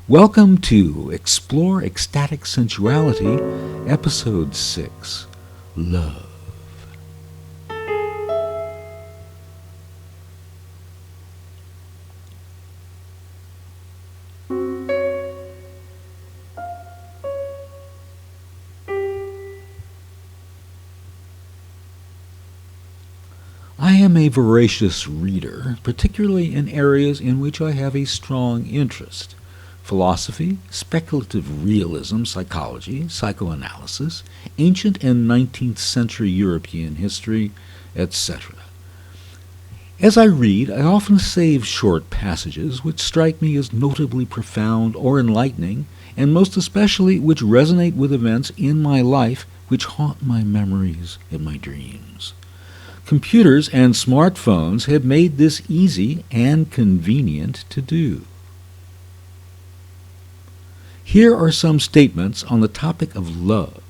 Welcome to Explore Ecstatic Sensuality, Episode 6, Love. I am a voracious reader, particularly in areas in which I have a strong interest. Philosophy, speculative realism, psychology, psychoanalysis, ancient and 19th century European history, etc. As I read, I often save short passages which strike me as notably profound or enlightening, and most especially which resonate with events in my life which haunt my memories and my dreams. Computers and smartphones have made this easy and convenient to do. Here are some statements on the topic of love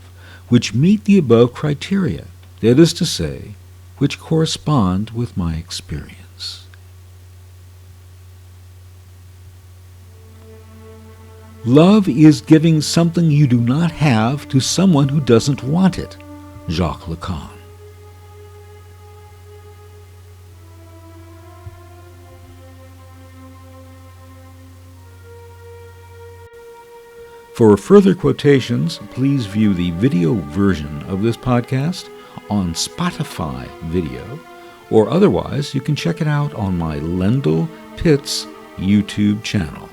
which meet the above criteria, that is to say, which correspond with my experience. Love is giving something you do not have to someone who doesn't want it. Jacques Lacan. For further quotations, please view the video version of this podcast on Spotify Video, or otherwise you can check it out on my LendallPitts YouTube channel.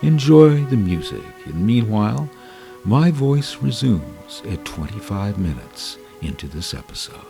Enjoy the music, and meanwhile, my voice resumes at 25 minutes into this episode.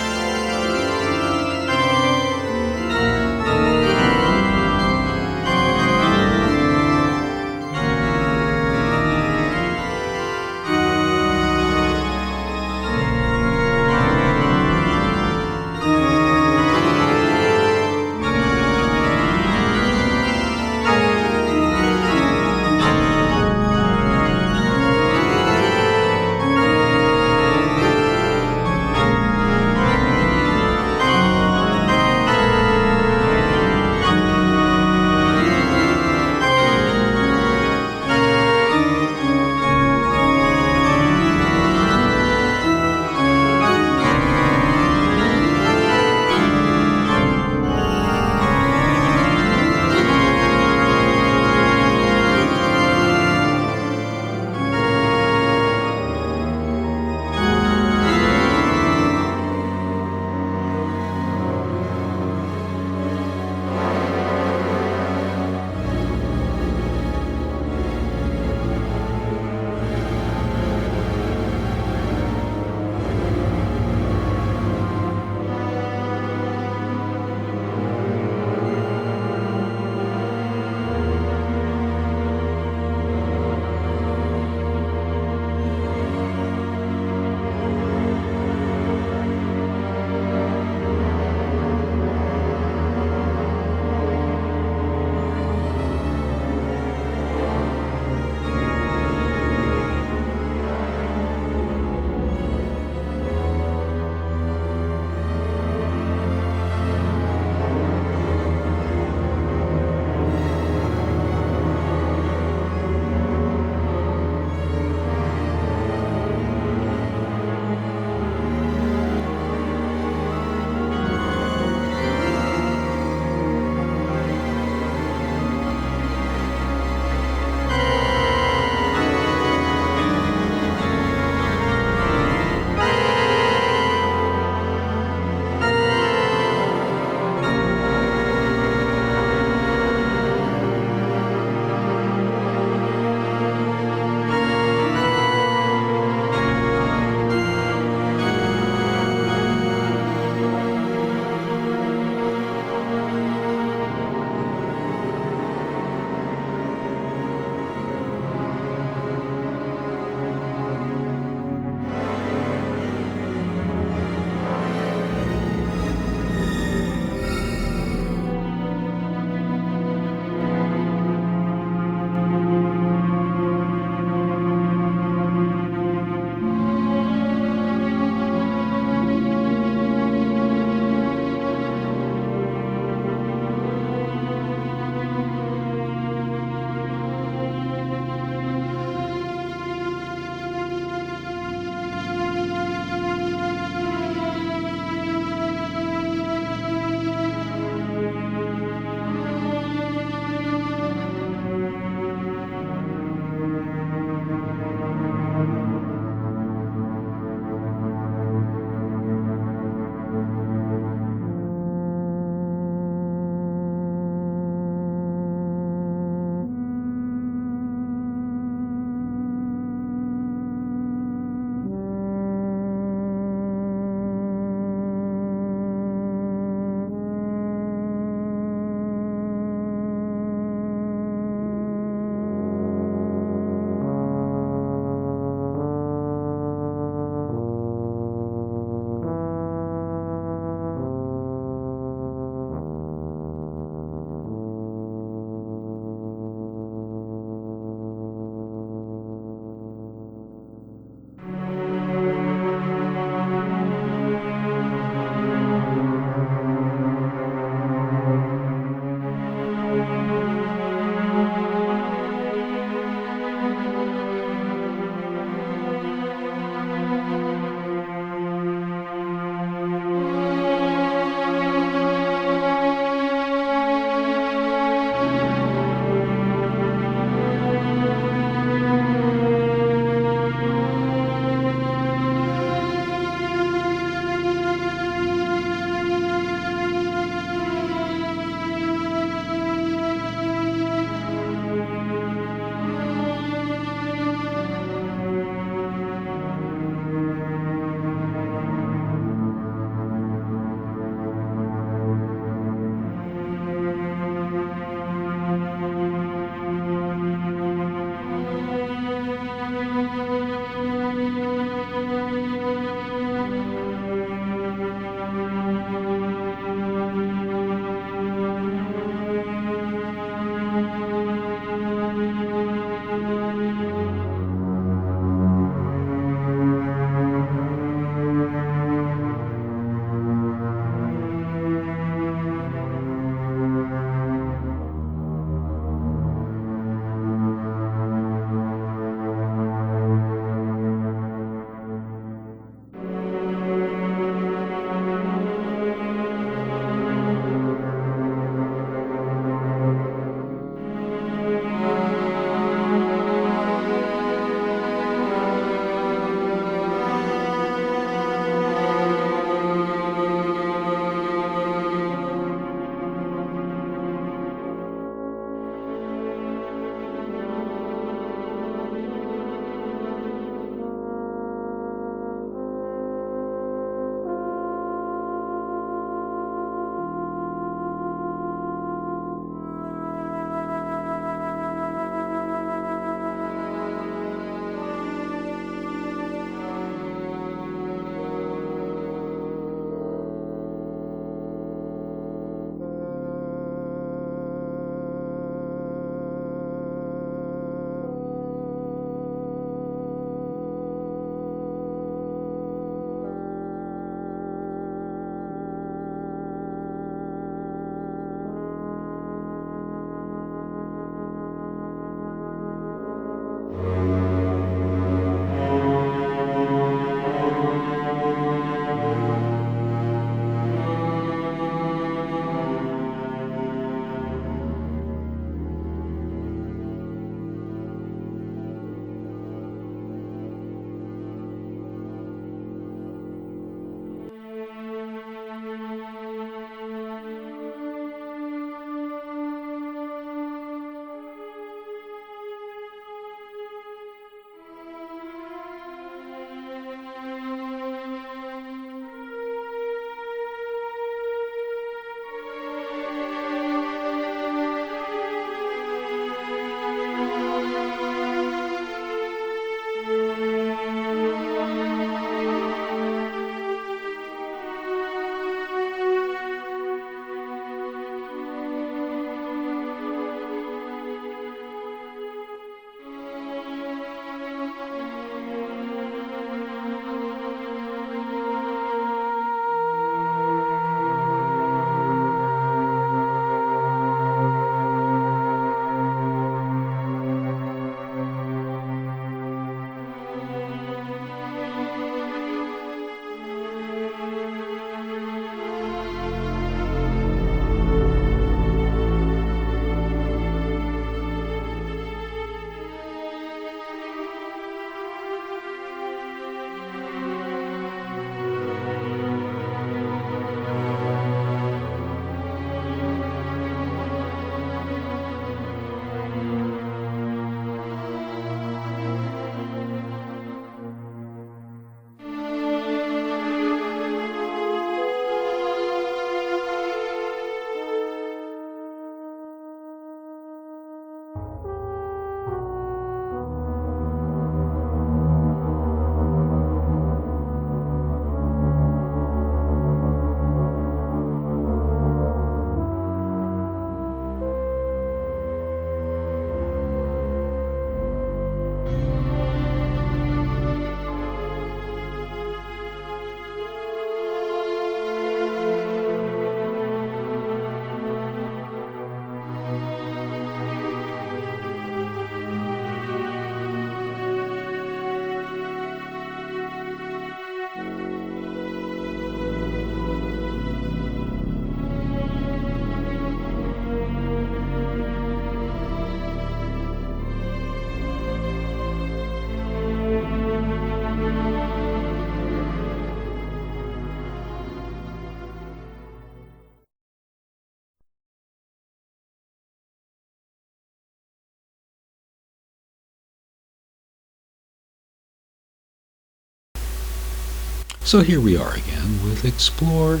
So here we are again with Explore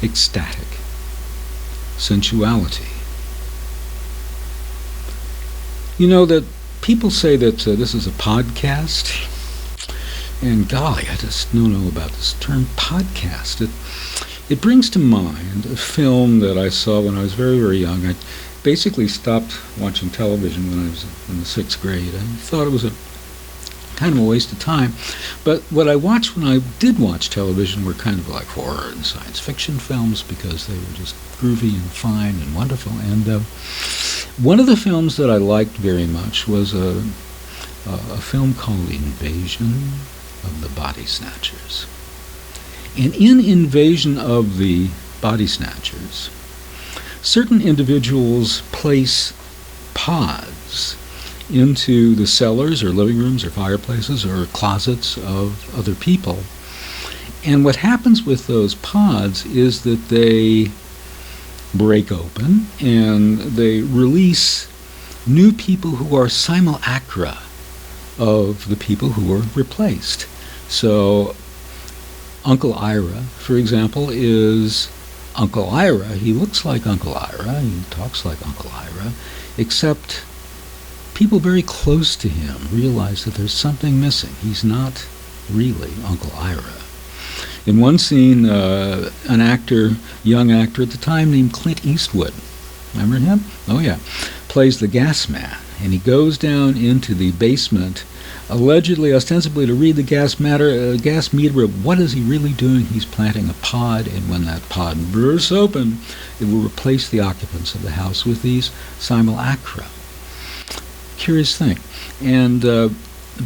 Ecstatic Sensuality. You know that people say that this is a podcast, and golly, I just don't know about this term podcast. It brings to mind a film that I saw when I was very, very young. I basically stopped watching television when I was in the 6th grade. I thought it was a kind of a waste of time. But what I watched when I did watch television were kind of like horror and science fiction films, because they were just groovy and fine and wonderful. And one of the films that I liked very much was a film called Invasion of the Body Snatchers. And in Invasion of the Body Snatchers, certain individuals place pods into the cellars or living rooms or fireplaces or closets of other people. And what happens with those pods is that they break open and they release new people who are simulacra of the people who were replaced. So Uncle Ira, for example, is Uncle Ira. He looks like Uncle Ira, he talks like Uncle Ira, except people very close to him realize that there's something missing. He's not really Uncle Ira. In one scene, an actor, young actor at the time named Clint Eastwood, remember him? Oh yeah, plays the gas man, and he goes down into the basement, allegedly, ostensibly to read the gas meter, but what is he really doing? He's planting a pod, and when that pod bursts open, it will replace the occupants of the house with these simulacra. Curious thing. And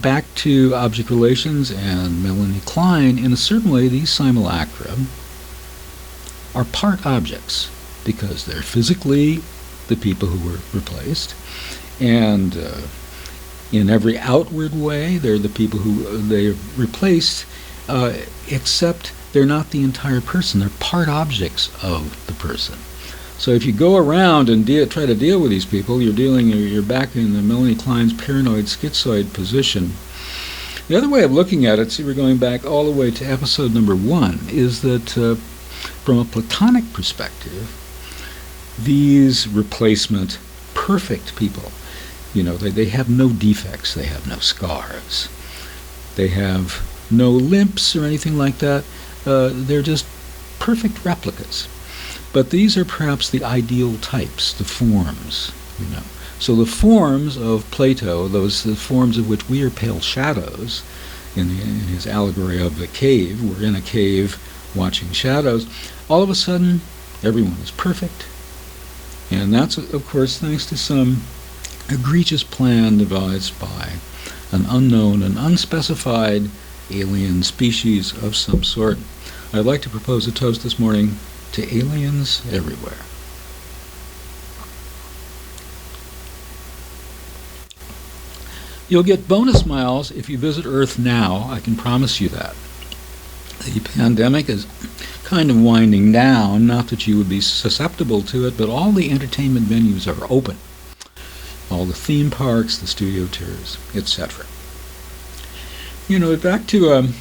back to object relations and Melanie Klein, in a certain way, these simulacra are part objects, because they're physically the people who were replaced, and in every outward way, they're the people who they replaced, except they're not the entire person. They're part objects of the person. So if you go around and try to deal with these people, you're back in the Melanie Klein's paranoid schizoid position. The other way of looking at it, see, we're going back all the way to episode number 1, is that from a Platonic perspective, these replacement perfect people, you know, they have no defects, they have no scars, they have no limps or anything like that. They're just perfect replicas. But these are perhaps the ideal types, the forms, you know. So the forms of Plato, the forms of which we are pale shadows, in his allegory of the cave, we're in a cave watching shadows, all of a sudden everyone is perfect. And that's, of course, thanks to some egregious plan devised by an unknown and unspecified alien species of some sort. I'd like to propose a toast this morning to aliens everywhere. You'll get bonus miles if you visit Earth now, I can promise you that. The pandemic is kind of winding down, not that you would be susceptible to it, but all the entertainment venues are open. All the theme parks, the studio tours, etc. You know, back to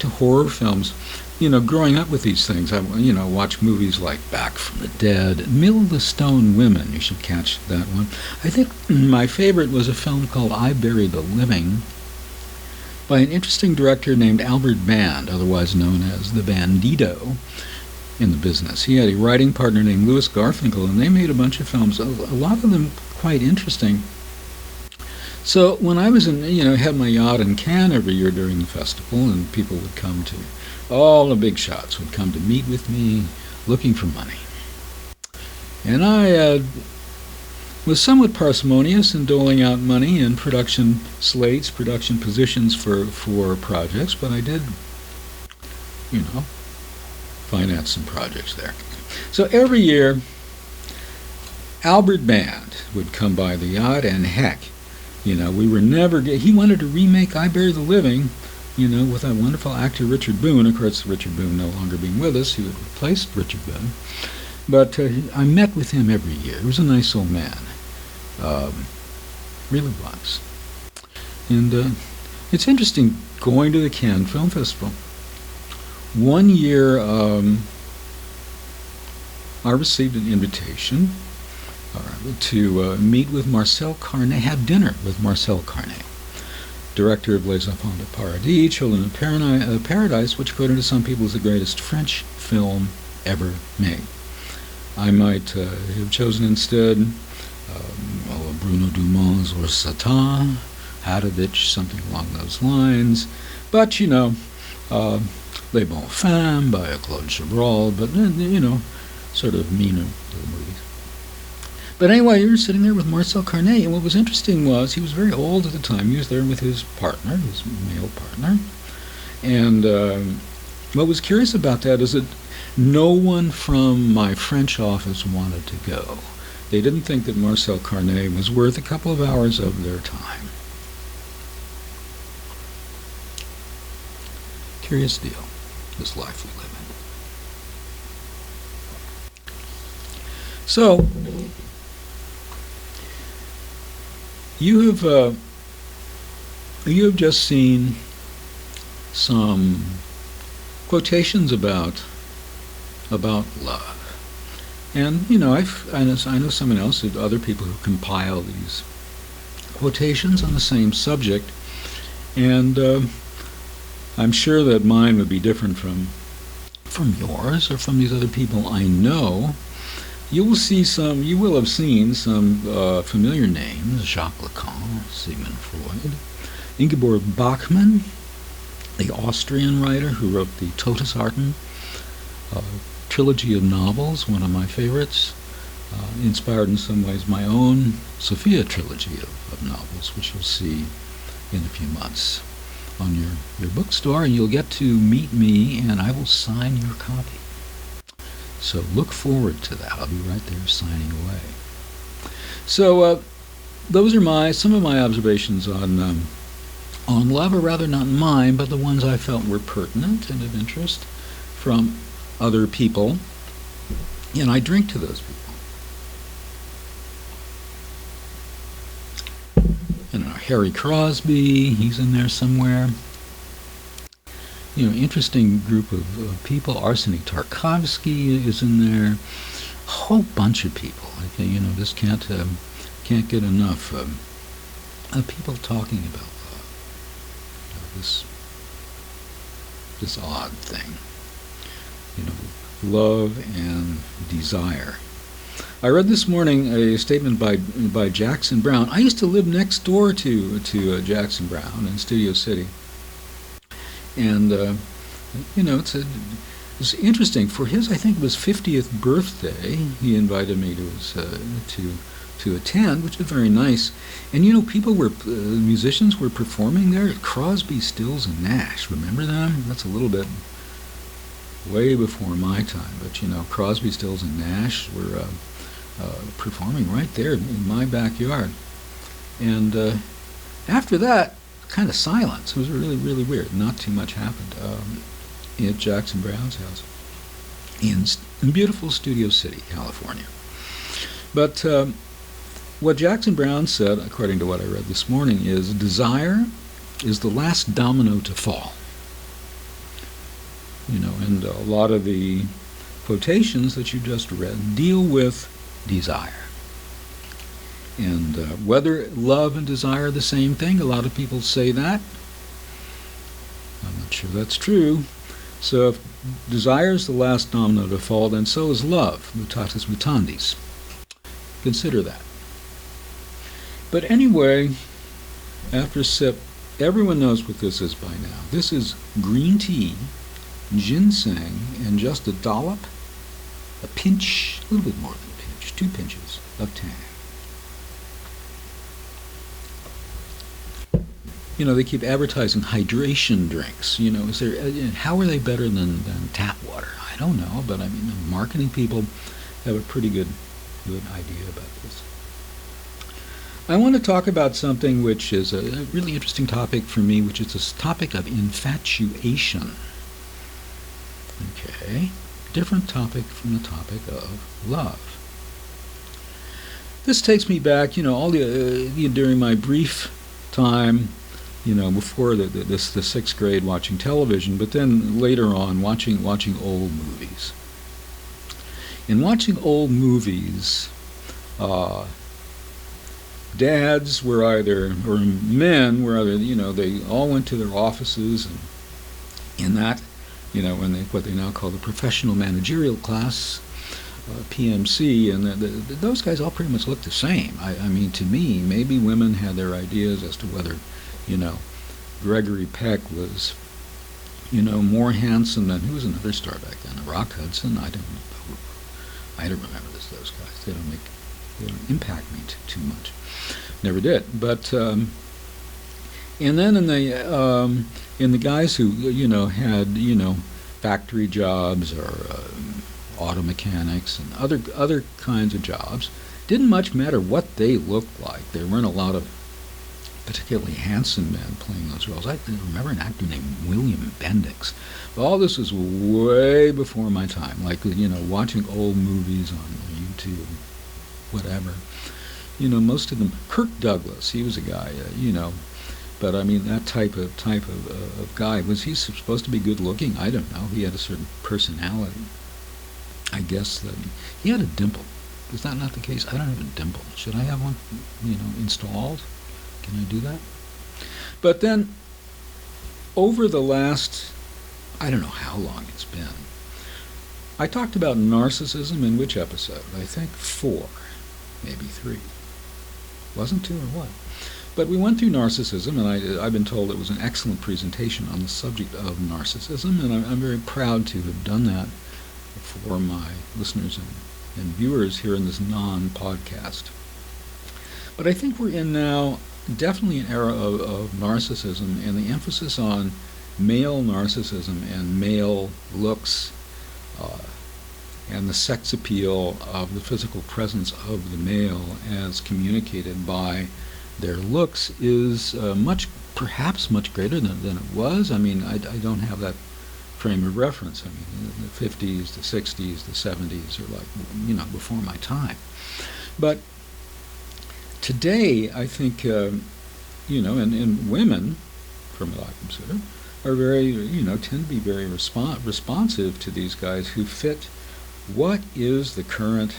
horror films. You know, growing up with these things, I watch movies like Back from the Dead, Mill of the Stone Women. You should catch that one. I think my favorite was a film called I Bury the Living, by an interesting director named Albert Band, otherwise known as the Bandito in the business. He had a writing partner named Louis Garfinkel, and they made a bunch of films, a lot of them quite interesting. So when I was had my yacht in Cannes every year during the festival, and people would come to, all the big shots would come to meet with me looking for money. And I was somewhat parsimonious in doling out money in production slates, production positions for projects, but I did, finance some projects there. So every year, Albert Band would come by the yacht, and heck, we were never, he wanted to remake I Bury the Living, with that wonderful actor Richard Boone. Of course, Richard Boone no longer being with us, he would replace Richard Boone. But I met with him every year. He was a nice old man. Really was. And It's interesting going to the Cannes Film Festival. One year, I received an invitation to meet with Marcel Carné, have dinner with Marcel Carné, director of Les Enfants de Paradis, Children of Paradise, which according to some people is the greatest French film ever made. I might have chosen instead Bruno Dumont's or Satan, Hadovich, something along those lines. But, Les Bonnes Femmes by Claude Chabrol, but, sort of meaner little movies. But anyway, you were sitting there with Marcel Carné, and what was interesting was he was very old at the time. He was there with his partner, his male partner. And what was curious about that is that no one from my French office wanted to go. They didn't think that Marcel Carné was worth a couple of hours of their time. Curious deal, this life we live in. So, you have just seen some quotations about love. And, I know someone else, other people who compile these quotations on the same subject, and I'm sure that mine would be different from yours or from these other people I know. You will have seen some familiar names: Jacques Lacan, Sigmund Freud, Ingeborg Bachmann, the Austrian writer who wrote the Todesarten trilogy of novels, one of my favorites, inspired in some ways my own Sophia trilogy of novels, which you'll see in a few months on your bookstore, and you'll get to meet me and I will sign your copy. So look forward to that. I'll be right there signing away. So those are some of my observations on love, or rather not mine, but the ones I felt were pertinent and of interest from other people, and I drink to those people. Harry Crosby, he's in there somewhere. Interesting group of people. Arseny Tarkovsky is in there. A whole bunch of people. I think just can't get enough of people talking about this odd thing. Love and desire. I read this morning a statement by Jackson Browne. I used to live next door to Jackson Browne in Studio City. And, it's interesting. For his, I think it was 50th birthday, he invited me to attend, which was very nice. And, musicians were performing there. Crosby, Stills, and Nash. Remember them? That's a little bit way before my time. But, Crosby, Stills, and Nash were performing right there in my backyard. And after that, kind of silence. It was really, really weird. Not too much happened at Jackson Browne's house in beautiful Studio City, California. But what Jackson Browne said, according to what I read this morning, is desire is the last domino to fall. And a lot of the quotations that you just read deal with desire. And whether love and desire are the same thing, a lot of people say that. I'm not sure that's true. So if desire is the last domino to fall, then so is love, mutatis mutandis. Consider that. But anyway, after a sip, everyone knows what this is by now. This is green tea, ginseng, and just a dollop, a pinch, a little bit more than a pinch, 2 pinches of tang. They keep advertising hydration drinks. How are they better than tap water? I don't know, but marketing people have a pretty good idea about this. I want to talk about something which is a really interesting topic for me, which is this topic of infatuation. Okay, different topic from the topic of love. This takes me back, during my brief time, before the sixth grade watching television, but then later on watching old movies. In watching old movies, dads were either, or men were either, they all went to their offices, and in that, when what they now call the professional managerial class, PMC, and those guys all pretty much looked the same. I mean, to me, maybe women had their ideas as to whether, Gregory Peck was, more handsome than, who was another star back then? Rock Hudson? I don't remember those guys. They don't impact me too much. Never did. But and then in the guys who had factory jobs or auto mechanics and other kinds of jobs, didn't much matter what they looked like. There weren't a lot of particularly handsome men playing those roles. I remember an actor named William Bendix. But all this was way before my time, like watching old movies on YouTube, whatever. Most of them. Kirk Douglas, he was a guy, but I mean that type of guy. Was he supposed to be good looking? I don't know. He had a certain personality. I guess that he had a dimple. Is that not the case? I don't have a dimple. Should I have one, installed? Can I do that? But then, over the last, I don't know how long it's been, I talked about narcissism in which episode? I think 4, maybe 3. Wasn't 2 or what? But we went through narcissism, and I've been told it was an excellent presentation on the subject of narcissism, and I'm very proud to have done that for my listeners and viewers here in this non-podcast. But I think we're in now definitely an era of narcissism, and the emphasis on male narcissism and male looks and the sex appeal of the physical presence of the male as communicated by their looks is perhaps much greater than it was. I mean, I don't have that frame of reference. I mean, the 50s, the 60s, the 70s are like, before my time. But today, I think, and women, from what I consider, are very, tend to be very responsive to these guys who fit what is the current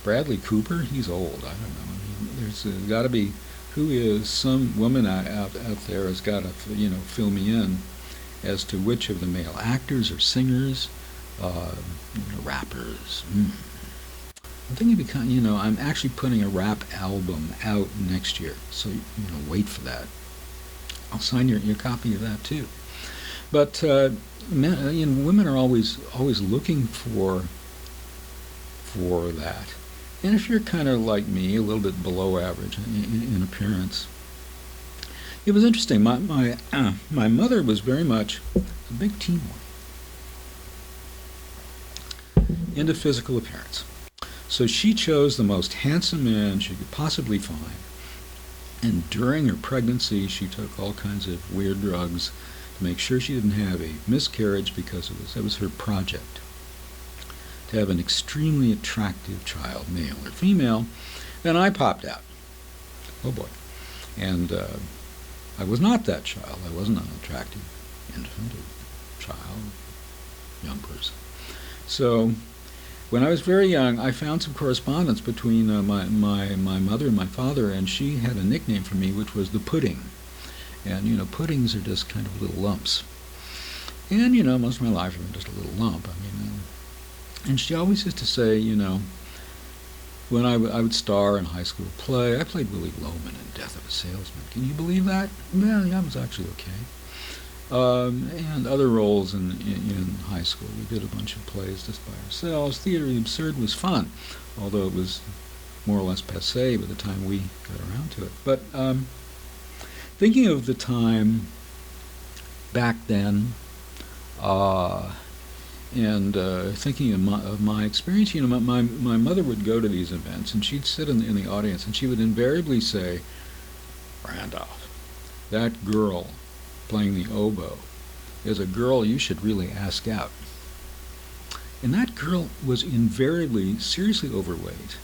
Bradley Cooper. He's old. I don't know. I mean, there's got to be, who is some woman out there has got to, fill me in as to which of the male actors or singers, rappers. I'm thinking I'm actually putting a rap album out next year, so wait for that. I'll sign your copy of that too. But women are always looking for that. And if you're kind of like me, a little bit below average in appearance, it was interesting. My mother was very much a big teen woman, into physical appearance. So she chose the most handsome man she could possibly find. And during her pregnancy, she took all kinds of weird drugs to make sure she didn't have a miscarriage, because it was her project to have an extremely attractive child, male or female. Then I popped out. Oh boy. And I was not that child. I wasn't an attractive infant or child, young person. So when I was very young, I found some correspondence between my mother and my father, and she had a nickname for me, which was the pudding. And, puddings are just kind of little lumps. And, most of my life I've been just a little lump. I mean, and she always used to say, when I would star in a high school play, I played Willie Loman in Death of a Salesman. Can you believe that? Well, yeah, it was actually okay. And other roles in high school. We did a bunch of plays just by ourselves. Theater of the Absurd was fun, although it was more or less passé by the time we got around to it. But thinking of the time back then, and thinking of my experience, my mother would go to these events, and she'd sit in the audience, and she would invariably say, "Randolph, that girl playing the oboe is a girl you should really ask out." And that girl was invariably seriously overweight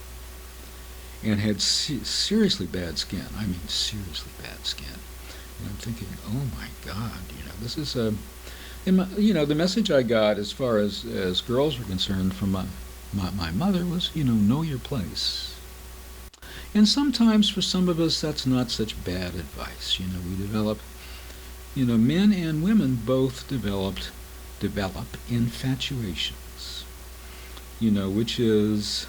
and had seriously bad skin. I mean, seriously bad skin. And I'm thinking, oh my God, this is the message I got as far as girls were concerned from my mother was, know your place. And sometimes for some of us that's not such bad advice. We develop, men and women both develop infatuations, which is,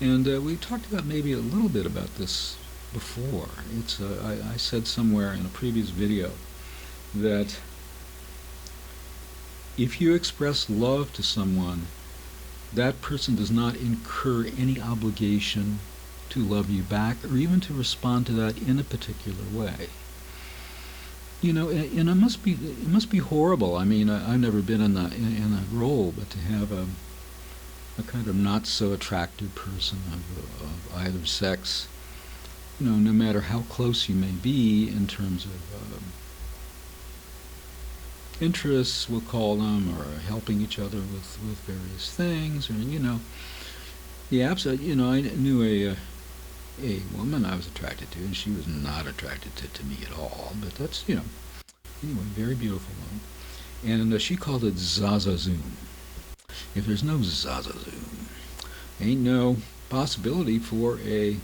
and we talked about maybe a little bit about this before. It's I said somewhere in a previous video that if you express love to someone, that person does not incur any obligation to love you back or even to respond to that in a particular way. And it must be horrible. I mean, I've never been in a role, but to have a kind of not so attractive person of either sex, no matter how close you may be in terms of interests, we'll call them, or helping each other with various things, or I knew a woman I was attracted to, and she was not attracted to me at all. But that's anyway, very beautiful woman, and she called it Zazazoom. If there's no Zazazoom, ain't no possibility for a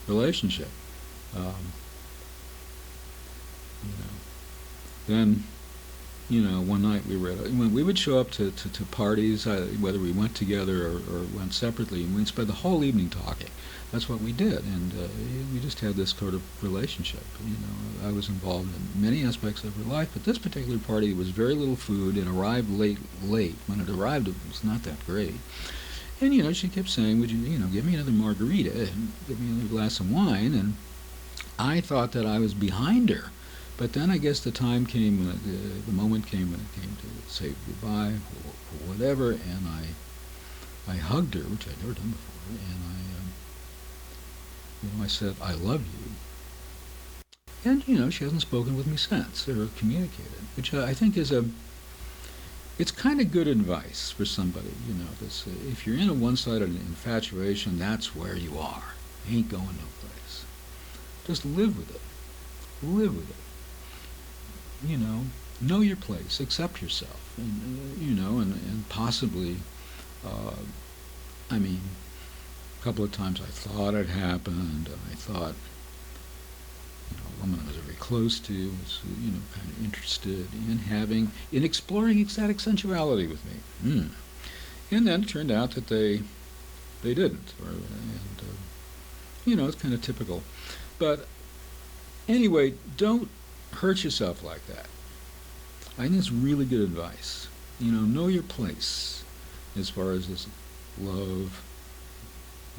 relationship. Then one night when we would show up to parties, whether we went together or went separately, and we'd spend the whole evening talking. That's what we did, and we just had this sort of relationship. I was involved in many aspects of her life, but this particular party was very little food and arrived late. When it arrived, it was not that great. And she kept saying, "Would you, give me another margarita and give me another glass of wine?" And I thought that I was behind her. But then I guess the time came, the moment came when it came to say goodbye or whatever, and I hugged her, which I'd never done before, and I said, "I love you." And she hasn't spoken with me since or communicated, which I think is it's kind of good advice for somebody. This, if you're in a one-sided infatuation, that's where you are. You ain't going no place. Just live with it. Live with it. Know your place, accept yourself, and possibly, a couple of times I thought it happened, and I thought, a woman I was very close to was, kind of interested in exploring ecstatic sensuality with me. And then it turned out that they didn't, it's kind of typical. But anyway, don't hurt yourself like that. I think it's really good advice. Know your place as far as this love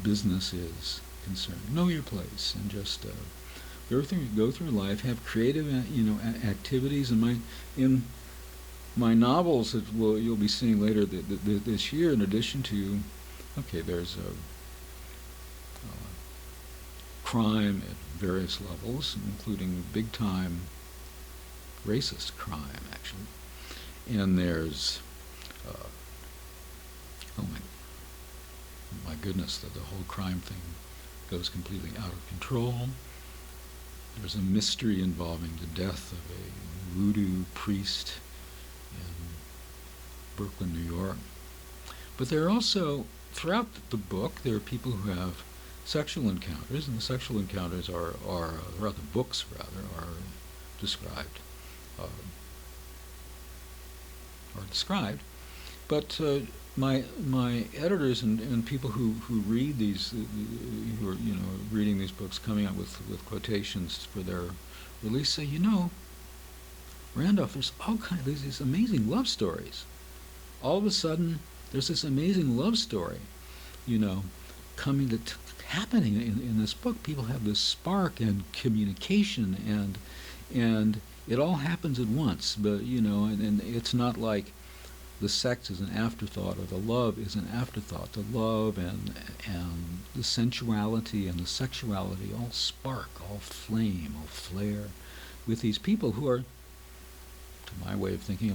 business is concerned. Know your place and just go through life. Have creative, activities. In my novels that you'll be seeing later this year, in addition to, there's crime at various levels, including big-time racist crime, actually. And there's, oh my goodness, the whole crime thing goes completely out of control. There's a mystery involving the death of a voodoo priest in Brooklyn, New York. But there are also, throughout the book, there are people who have sexual encounters, and the sexual encounters are the books rather, are described. But my editors and people who read these, who are reading these books, coming up with quotations for their release, say, Randolph, there's these amazing love stories. All of a sudden, there's this amazing love story, happening in this book. People have this spark and communication, and it all happens at once. But and it's not like the sex is an afterthought or the love is an afterthought. The love and the sensuality and the sexuality all spark, all flame, all flare with these people who are, to my way of thinking,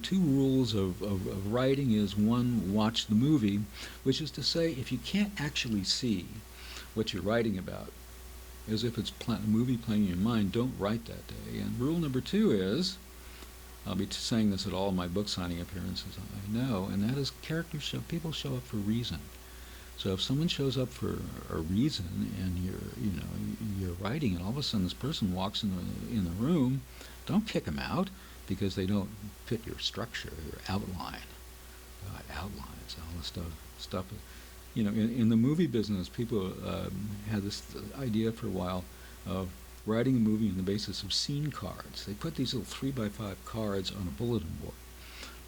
two rules of writing is, one, watch the movie, which is to say, if you can't actually see what you're writing about, as if it's a movie playing in your mind. Don't write that day. And rule number 2 is, I'll be saying this at all my book signing appearances, I know, and that is people show up for a reason. So if someone shows up for a reason and you're writing, and all of a sudden this person walks in the room, don't kick them out because they don't fit your structure, your outline. Outlines, all this stuff. In the movie business, people had this idea for a while of writing a movie on the basis of scene cards. They put these little 3x5 cards on a bulletin board,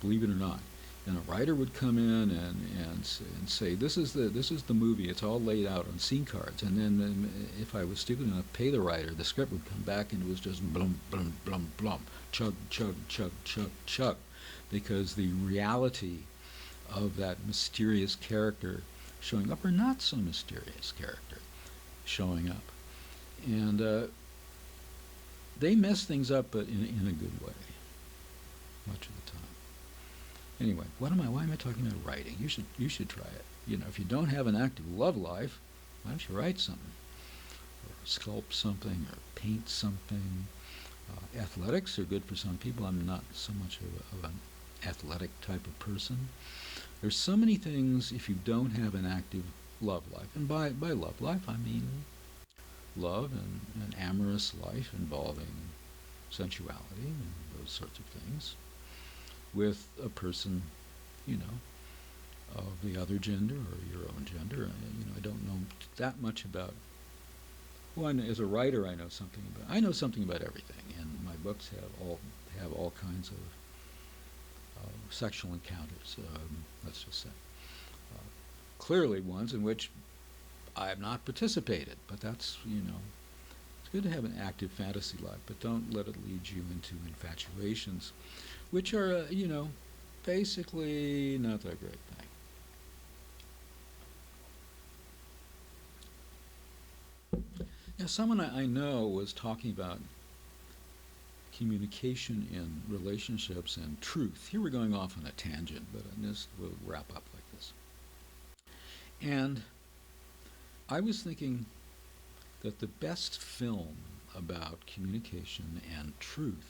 believe it or not. And a writer would come in and say, this is the movie. It's all laid out on scene cards. And then if I was stupid enough to pay the writer, the script would come back and it was just blum, blum, blum, blum, chug, chug, chug, chug, chug. Because the reality of that mysterious character showing up, or not so mysterious character showing up. And they mess things up, but in a good way, much of the time. Anyway, why am I talking about writing? You should try it. If you don't have an active love life, why don't you write something? Or sculpt something, or paint something. Athletics are good for some people. I'm not so much of an athletic type of person. There's so many things if you don't have an active love life. And by love life, I mean love and an amorous life involving sensuality and those sorts of things with a person, of the other gender or your own gender. I don't know that much about. Well, as a writer, I know something about everything, and my books have all kinds of sexual encounters. Let's just say, clearly ones in which I have not participated, but that's it's good to have an active fantasy life, but don't let it lead you into infatuations, which are basically not that great thing. Someone I know was talking about communication in relationships and truth. Here we're going off on a tangent, but we'll wrap up like this. And I was thinking that the best film about communication and truth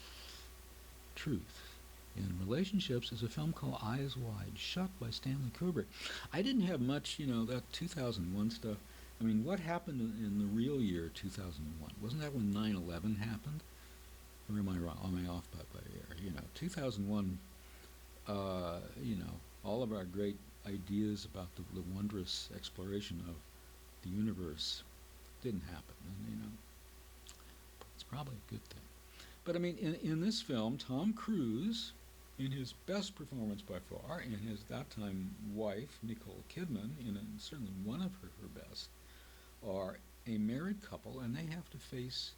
in relationships is a film called Eyes Wide Shut by Stanley Kubrick. I didn't have much, that 2001 stuff. I mean, what happened in the real year 2001? Wasn't that when 9/11 happened? Or am I wrong? Am I off by a year? 2001, all of our great ideas about the wondrous exploration of the universe didn't happen. And, it's probably a good thing. But, I mean, in this film, Tom Cruise, in his best performance by far, and his that-time wife, Nicole Kidman, in certainly one of her best, are a married couple, and they have to face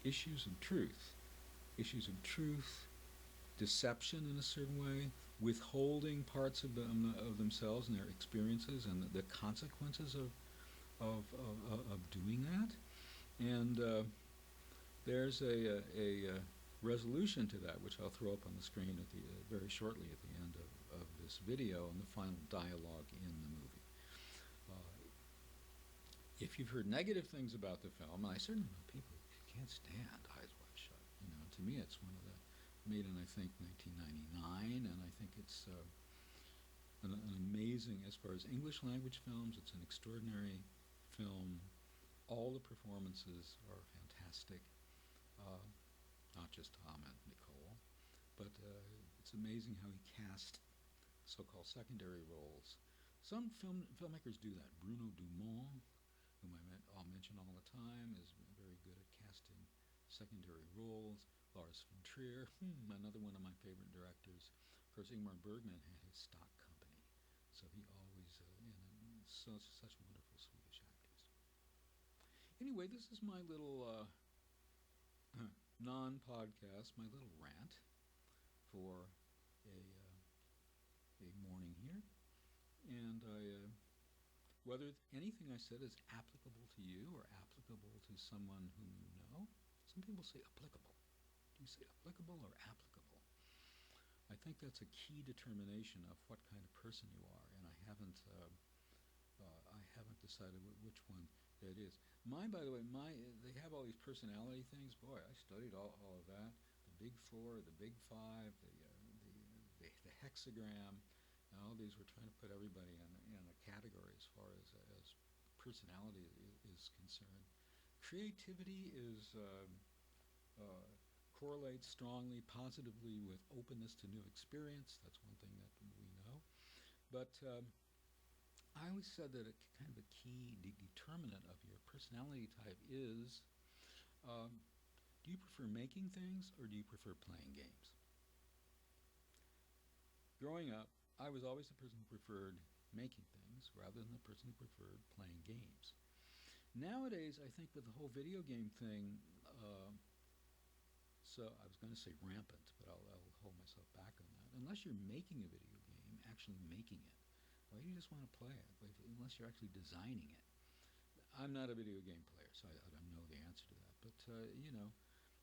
issues of truth, deception in a certain way, withholding parts of themselves and their experiences, and the consequences of doing that. And there's a resolution to that, which I'll throw up on the screen very shortly at the end of this video, and the final dialogue in the movie. If you've heard negative things about the film, and I certainly know people who can't stand Eyes Wide Shut. To me, it's one of the made in, I think, 1999, and I think it's an amazing, as far as English language films, it's an extraordinary film. All the performances are fantastic, not just Tom and Nicole, but it's amazing how he cast so-called secondary roles. Some filmmakers do that. Bruno Dumont, whom I'll mention all the time, is very good at casting secondary roles. Lars von Trier, another one of my favorite directors. Of course, Ingmar Bergman had his stock company, so he always, such wonderful Swedish actors. Anyway, this is my little non-podcast, my little rant for a morning here, and whether anything I said is applicable to you or applicable to someone whom you know. Some people say applicable. Do you say applicable or applicable? I think that's a key determination of what kind of person you are, and I haven't decided which one that is. Mine, by the way, they have all these personality things. Boy, I studied all of that. The big four, the big five, the hexagram, and all these. We're trying to put everybody in a category as far as personality is concerned. Creativity is correlates strongly, positively with openness to new experience. That's one thing that we know. But I always said that kind of a key determinant of your personality type is, do you prefer making things or do you prefer playing games? Growing up, I was always the person who preferred making things rather than the person who preferred playing games. Nowadays, I think with the whole video game thing, so I was going to say rampant, but I'll hold myself back on that. Unless you're making a video game, actually making it, why do you just want to play it? Unless you're actually designing it. I'm not a video game player, so I don't know the answer to that. But, you know,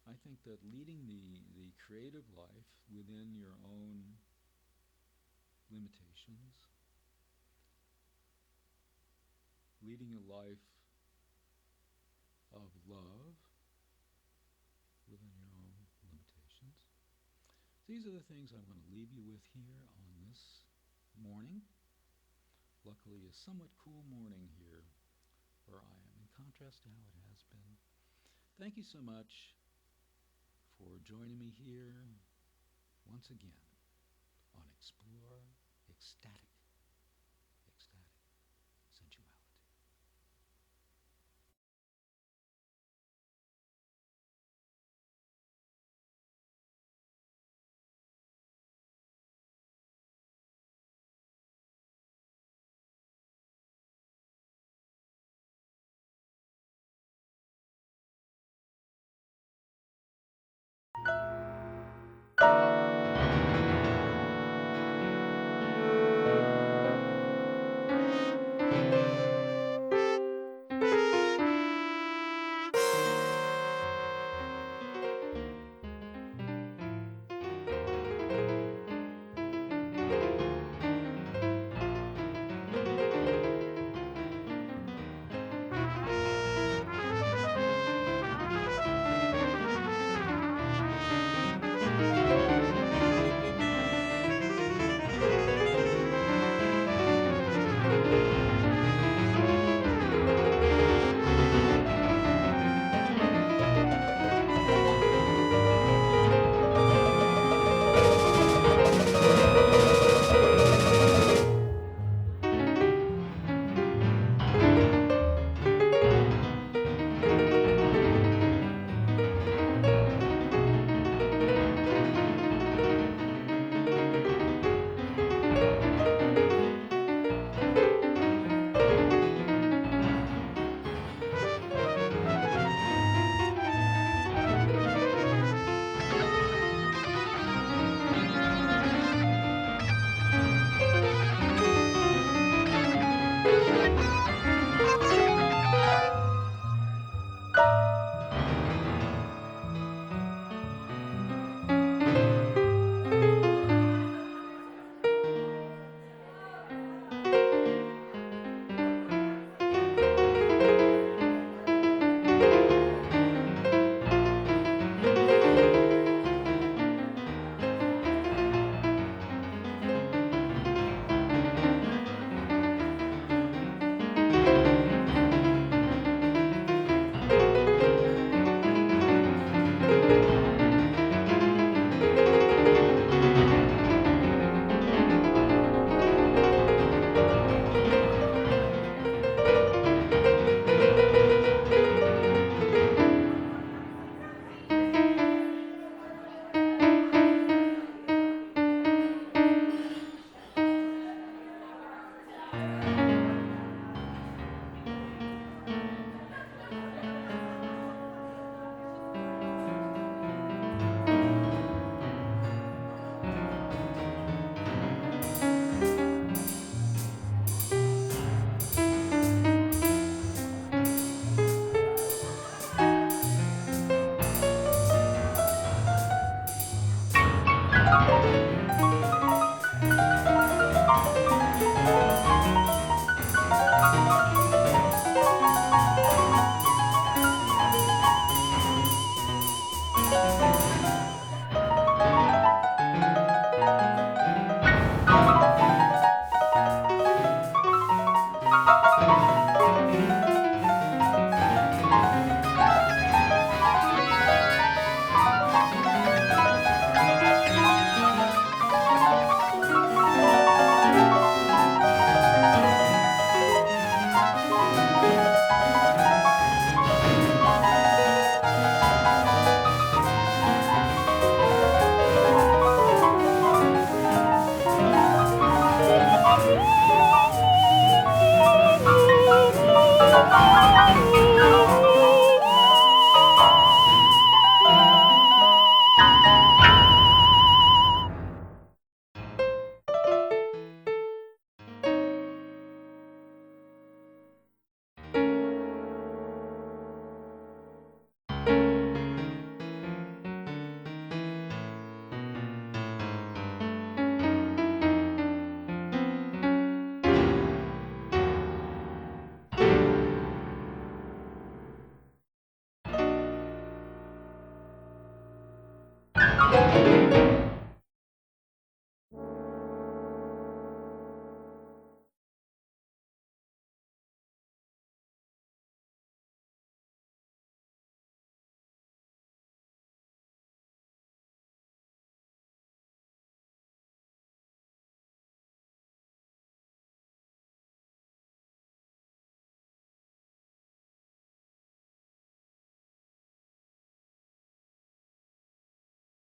I think that leading the creative life within your own limitations, leading a life of love within your own limitations. These are the things I want to leave you with here on this morning. Luckily, a somewhat cool morning here where I am, in contrast to how it has been. Thank you so much for joining me here once again on Explore